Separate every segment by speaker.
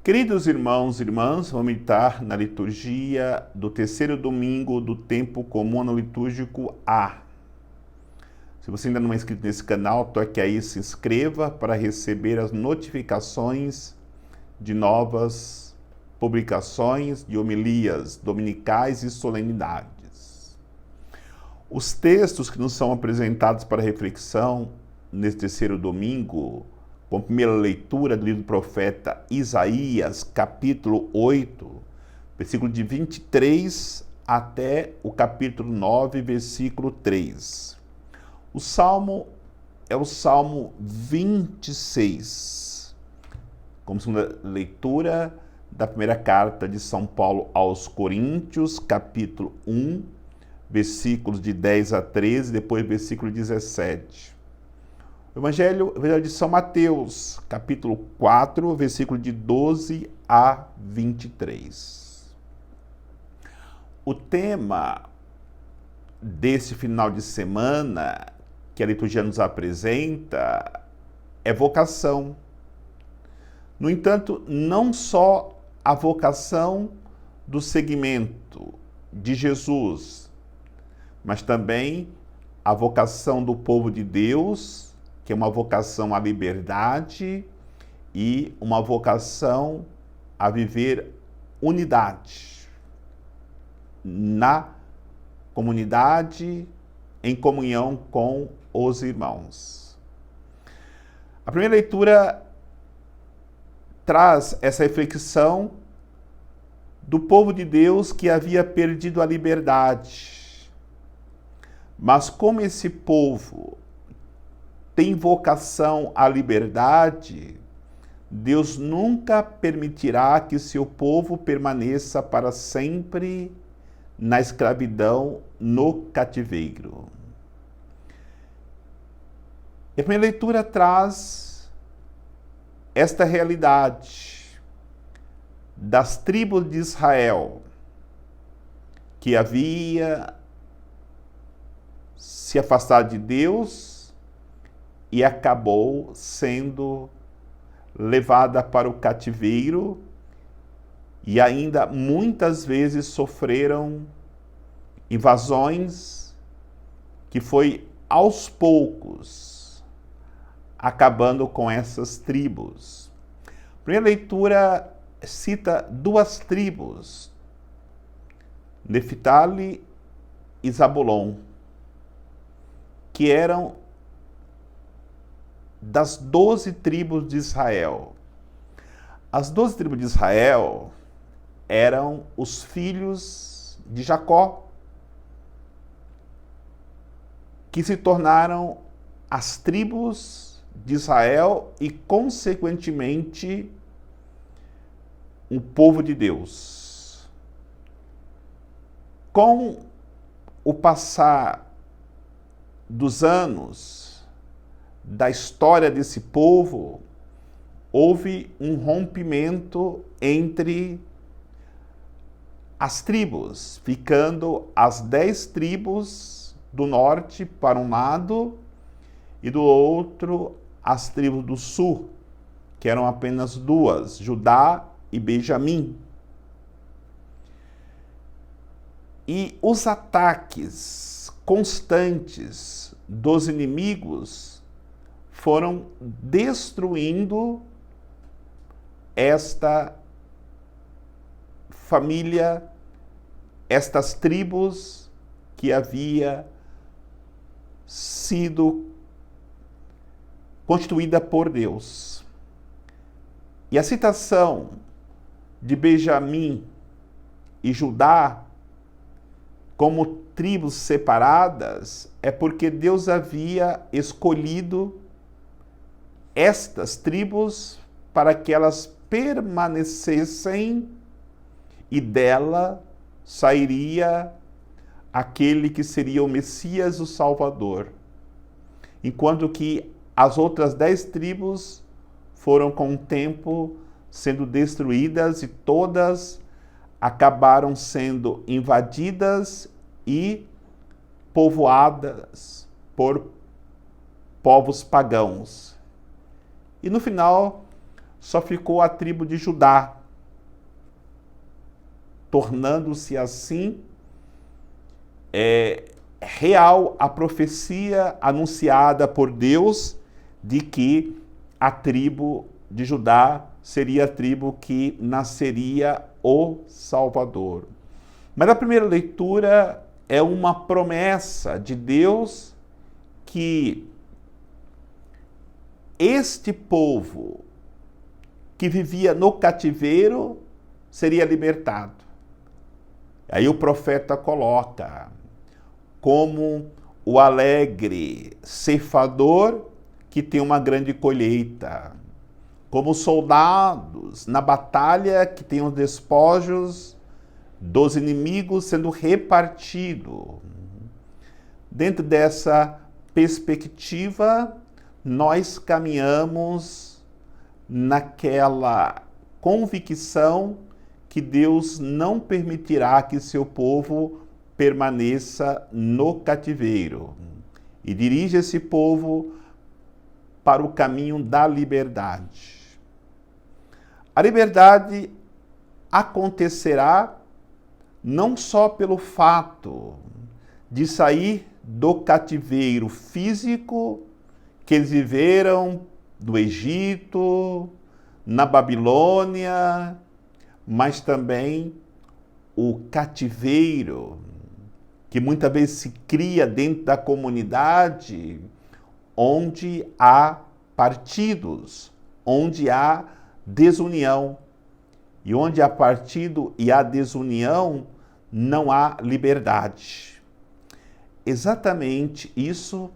Speaker 1: Queridos irmãos e irmãs, vamos meditar na liturgia do terceiro domingo do tempo comum ano litúrgico A. Se você ainda não é inscrito nesse canal, toque aí e se inscreva para receber as notificações de novas publicações de homilias dominicais e solenidades. Os textos que nos são apresentados para reflexão nesse terceiro domingo, com primeira leitura do livro do profeta Isaías, capítulo 8, versículo de 23 até o capítulo 9, versículo 3. O salmo é o Salmo 26, como segunda leitura da primeira carta de São Paulo aos Coríntios, capítulo 1, versículos de 10 a 13, depois versículo 17. O Evangelho de São Mateus, capítulo 4, versículo de 12 a 23. O tema desse final de semana que a liturgia nos apresenta é vocação. No entanto, não só a vocação do seguimento de Jesus, mas também a vocação do povo de Deus, que é uma vocação à liberdade e uma vocação a viver unidade na comunidade, em comunhão com os irmãos. A primeira leitura traz essa reflexão do povo de Deus que havia perdido a liberdade. Mas como esse povo tem vocação à liberdade, Deus nunca permitirá que seu povo permaneça para sempre na escravidão, no cativeiro. E a primeira leitura traz esta realidade das tribos de Israel, que havia se afastado de Deus e acabou sendo levada para o cativeiro e ainda muitas vezes sofreram invasões que foi aos poucos acabando com essas tribos. A primeira leitura cita duas tribos, Neftali e Zabulon, que eram das 12 tribos de Israel. As 12 tribos de Israel eram os filhos de Jacó, que se tornaram as tribos de Israel e, consequentemente, o povo de Deus. Com o passar dos anos da história desse povo, houve um rompimento entre as tribos, ficando as 10 tribos do norte para um lado e do outro as tribos do sul, que eram apenas duas, Judá e Benjamim. E os ataques constantes dos inimigos foram destruindo esta família, estas tribos que havia sido constituída por Deus. E a citação de Benjamim e Judá como tribos separadas é porque Deus havia escolhido estas tribos para que elas permanecessem e dela sairia aquele que seria o Messias, o Salvador. Enquanto que as outras 10 tribos foram com o tempo sendo destruídas e todas acabaram sendo invadidas e povoadas por povos pagãos. E no final, só ficou a tribo de Judá, tornando-se assim real a profecia anunciada por Deus de que a tribo de Judá seria a tribo que nasceria o Salvador. Mas a primeira leitura é uma promessa de Deus que este povo que vivia no cativeiro seria libertado. Aí o profeta coloca como o alegre ceifador que tem uma grande colheita, como soldados na batalha que tem os despojos dos inimigos sendo repartido. Dentro dessa perspectiva, nós caminhamos naquela convicção que Deus não permitirá que seu povo permaneça no cativeiro e dirige esse povo para o caminho da liberdade. A liberdade acontecerá não só pelo fato de sair do cativeiro físico que eles viveram no Egito, na Babilônia, mas também o cativeiro que muitas vezes se cria dentro da comunidade, onde há partidos, onde há desunião. E onde há partido e há desunião, não há liberdade. Exatamente isso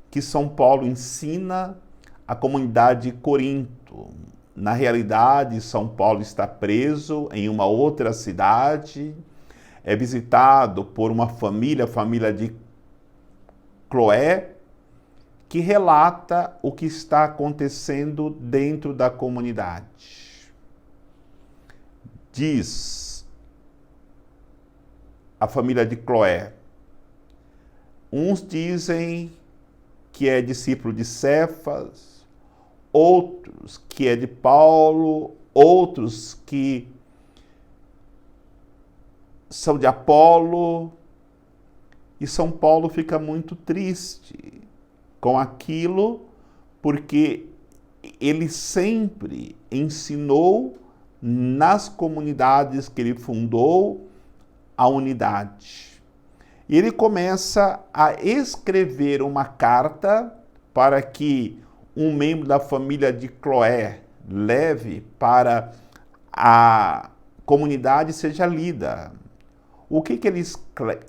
Speaker 1: que São Paulo ensina à comunidade de Corinto. Na realidade, São Paulo está preso em uma outra cidade, é visitado por uma família, a família de Cloé, que relata o que está acontecendo dentro da comunidade. Diz a família de Cloé, uns dizem que é discípulo de Cefas, outros que é de Paulo, outros que são de Apolo, e São Paulo fica muito triste com aquilo, porque ele sempre ensinou nas comunidades que ele fundou a unidade. E ele começa a escrever uma carta para que um membro da família de Cloé leve para a comunidade e seja lida. O que ele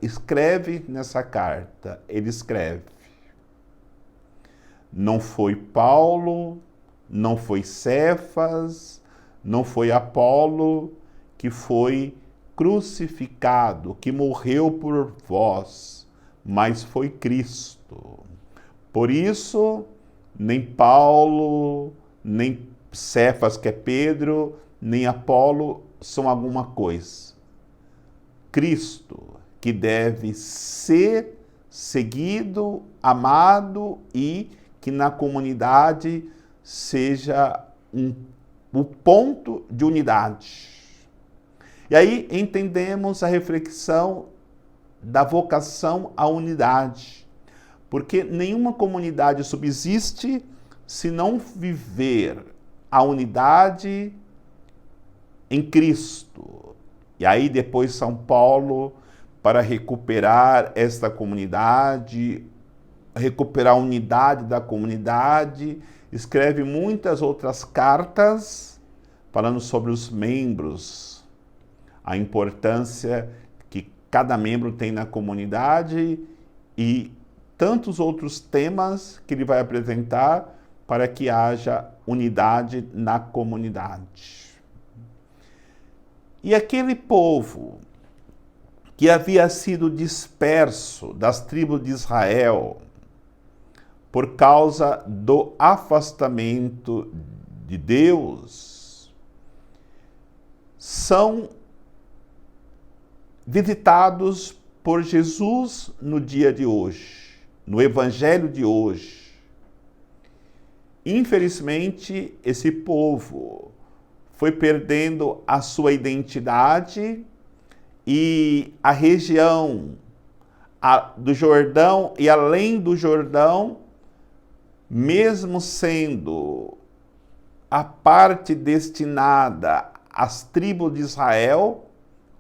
Speaker 1: escreve nessa carta? Ele escreve: não foi Paulo, não foi Cefas, não foi Apolo que foi crucificado, que morreu por vós, mas foi Cristo. Por isso, nem Paulo, nem Cefas, que é Pedro, nem Apolo são alguma coisa. Cristo, que deve ser seguido, amado e que na comunidade seja o ponto de unidade. E aí entendemos a reflexão da vocação à unidade, porque nenhuma comunidade subsiste se não viver a unidade em Cristo. E aí depois São Paulo, para recuperar esta comunidade, recuperar a unidade da comunidade, escreve muitas outras cartas falando sobre os membros, a importância que cada membro tem na comunidade e tantos outros temas que ele vai apresentar para que haja unidade na comunidade. E aquele povo que havia sido disperso das tribos de Israel por causa do afastamento de Deus, são visitados por Jesus no dia de hoje, no Evangelho de hoje. Infelizmente, esse povo foi perdendo a sua identidade e a região do Jordão e além do Jordão, mesmo sendo a parte destinada às tribos de Israel,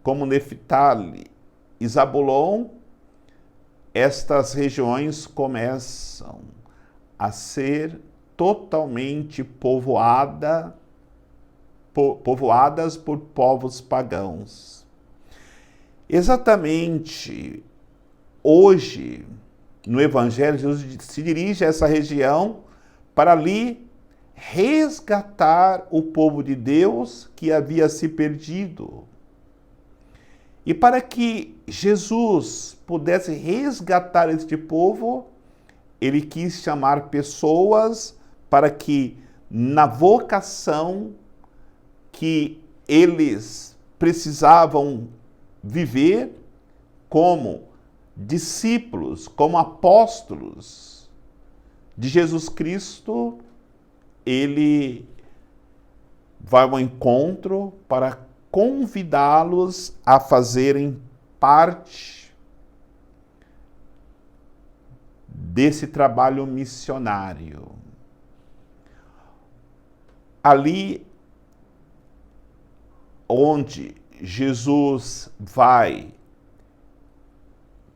Speaker 1: como Neftali e Zabulon, estas regiões começam a ser totalmente povoadas por povos pagãos. Exatamente hoje, no Evangelho, Jesus se dirige a essa região para ali resgatar o povo de Deus que havia se perdido. E para que Jesus pudesse resgatar este povo, ele quis chamar pessoas para que, na vocação que eles precisavam viver como discípulos, como apóstolos de Jesus Cristo, ele vai ao encontro para convidá-los a fazerem parte desse trabalho missionário. Ali onde Jesus vai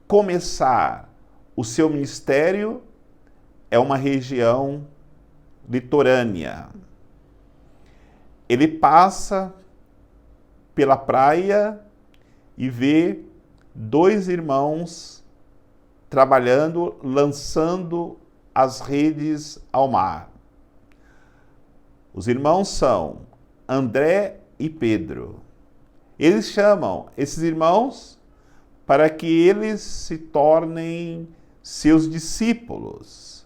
Speaker 1: começar o seu ministério é uma região litorânea. Ele passa pela praia e vê dois irmãos trabalhando, lançando as redes ao mar. Os irmãos são André e Pedro. Eles chamam esses irmãos para que eles se tornem seus discípulos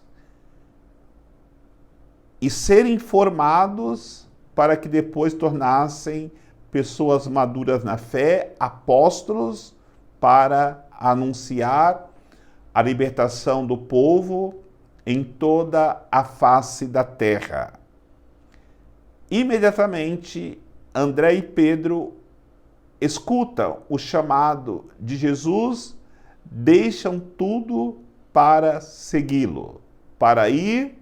Speaker 1: e serem formados para que depois tornassem pessoas maduras na fé, apóstolos, para anunciar a libertação do povo em toda a face da terra. Imediatamente, André e Pedro escutam o chamado de Jesus, deixam tudo para segui-lo, para ir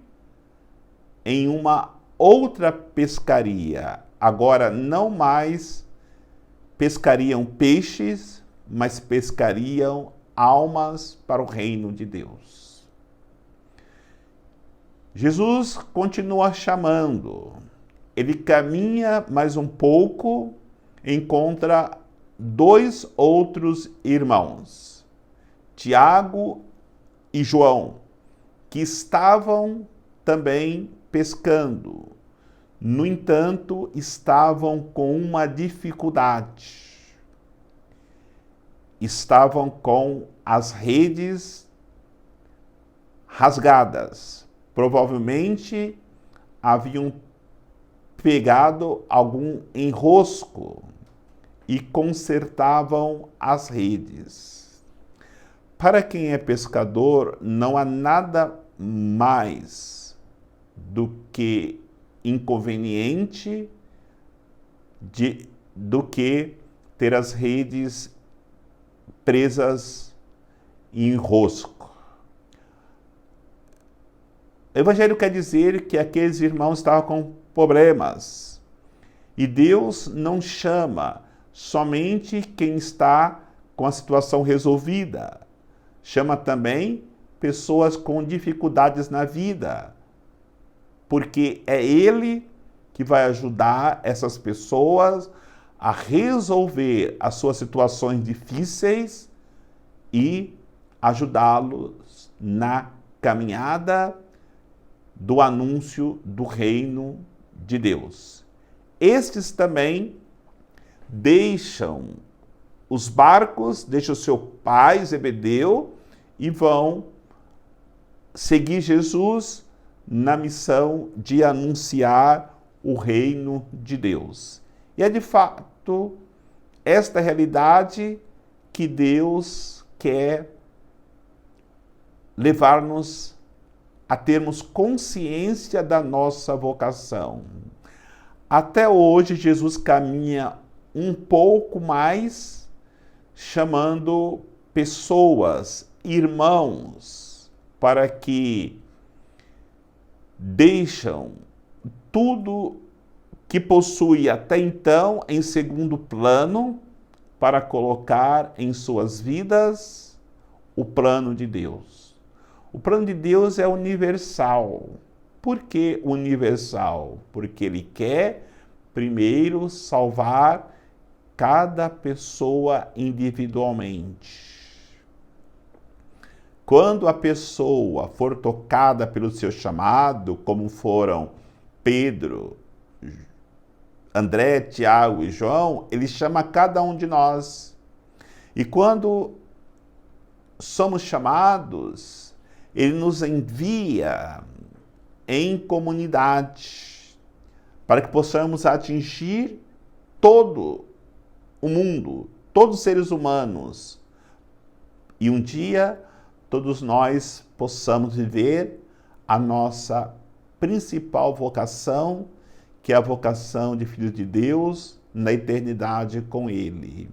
Speaker 1: em uma outra pescaria. Agora não mais pescariam peixes, mas pescariam almas para o reino de Deus. Jesus continua chamando. Ele caminha mais um pouco, encontra dois outros irmãos, Tiago e João, que estavam também pescando. No entanto, estavam com uma dificuldade. Estavam com as redes rasgadas. Provavelmente haviam pegado algum enrosco e consertavam as redes. Para quem é pescador, não há nada mais do que inconveniente do que ter as redes presas em enrosco. O Evangelho quer dizer que aqueles irmãos estavam com problemas. E Deus não chama somente quem está com a situação resolvida. Chama também pessoas com dificuldades na vida. Porque é Ele que vai ajudar essas pessoas a resolver as suas situações difíceis e ajudá-los na caminhada do anúncio do reino de Deus. Estes também deixam os barcos, deixam o seu pai Zebedeu e vão seguir Jesus na missão de anunciar o reino de Deus. E é de fato esta realidade que Deus quer levar-nos a termos consciência da nossa vocação. Até hoje, Jesus caminha um pouco mais chamando pessoas, irmãos, para que deixam tudo que possui até então em segundo plano para colocar em suas vidas o plano de Deus. O plano de Deus é universal. Por que universal? Porque Ele quer primeiro salvar cada pessoa individualmente. Quando a pessoa for tocada pelo seu chamado, como foram Pedro, André, Tiago e João, ele chama cada um de nós. E quando somos chamados, ele nos envia em comunidade, para que possamos atingir todo o mundo, todos os seres humanos. E um dia, todos nós possamos viver a nossa principal vocação, que é a vocação de filhos de Deus na eternidade com Ele.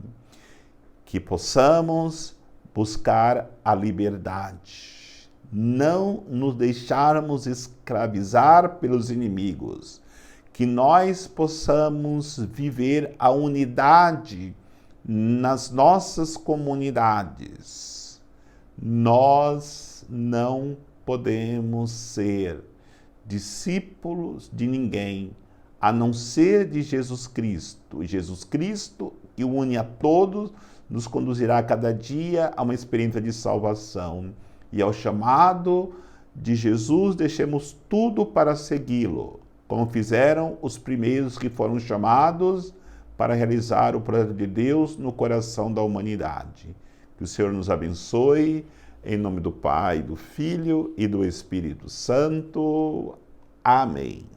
Speaker 1: Que possamos buscar a liberdade, não nos deixarmos escravizar pelos inimigos, que nós possamos viver a unidade nas nossas comunidades. Nós não podemos ser discípulos de ninguém, a não ser de Jesus Cristo. E Jesus Cristo, que une a todos, nos conduzirá a cada dia a uma experiência de salvação. E ao chamado de Jesus, deixemos tudo para segui-lo, como fizeram os primeiros que foram chamados para realizar o projeto de Deus no coração da humanidade. Que o Senhor nos abençoe, em nome do Pai, do Filho e do Espírito Santo. Amém.